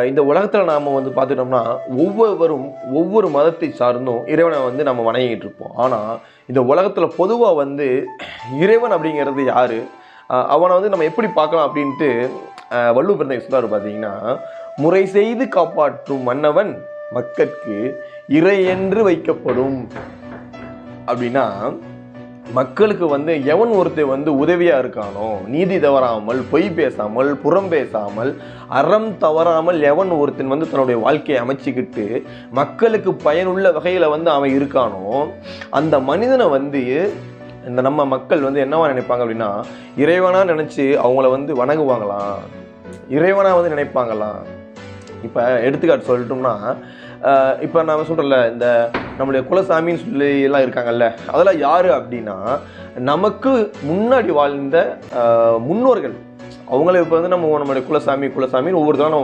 இந்த உலகத்தில் நாம் வந்து பார்த்துட்டோம்னா ஒவ்வொருவரும் ஒவ்வொரு மதத்தை சார்ந்தும் இறைவனை வந்து நம்ம வணங்கிட்டு இருப்போம். ஆனால் இந்த உலகத்தில் பொதுவாக வந்து இறைவன் அப்படிங்கிறது யார், அவனை வந்து நம்ம எப்படி பார்க்கலாம் அப்படின்ட்டு வள்ளுவர் பிறந்தகை சொல்றாரு. பார்த்தீங்கன்னா, முறை செய்து காப்பாற்றும் மன்னவன் மக்கட்கு இறை என்று வைக்கப்படும் அப்படின்னா, மக்களுக்கு வந்து எவன் ஒருத்தர் வந்து உதவியா இருக்கானோ, நீதி தவறாமல், பொய் பேசாமல், புறம் பேசாமல், அறம் தவறாமல் எவன் ஒருத்தன் வந்து தன்னுடைய வாழ்க்கையை அமைச்சிக்கிட்டு மக்களுக்கு பயனுள்ள வகையில வந்து அவன் இருக்கானோ, அந்த மனிதனை வந்து இந்த நம்ம மக்கள் வந்து என்னவா நினைப்பாங்க அப்படின்னா, இறைவனா நினைச்சு அவங்கள வந்து வணங்குவாங்களாம், இறைவனா வந்து நினைப்பாங்களாம். இப்போ எடுத்துக்காட்டு சொல்லட்டும்னா, இப்போ நான் சொல்கிறேன்ல, இந்த நம்மளுடைய குலசாமின்னு சொல்லி எல்லாம் இருக்காங்கல்ல, அதெல்லாம் யார் அப்படின்னா, நமக்கு முன்னாடி வாழ்ந்த முன்னோர்கள். அவங்கள இப்போ வந்து நம்மளுடைய குலசாமின்னு ஒவ்வொருத்தரும் நம்ம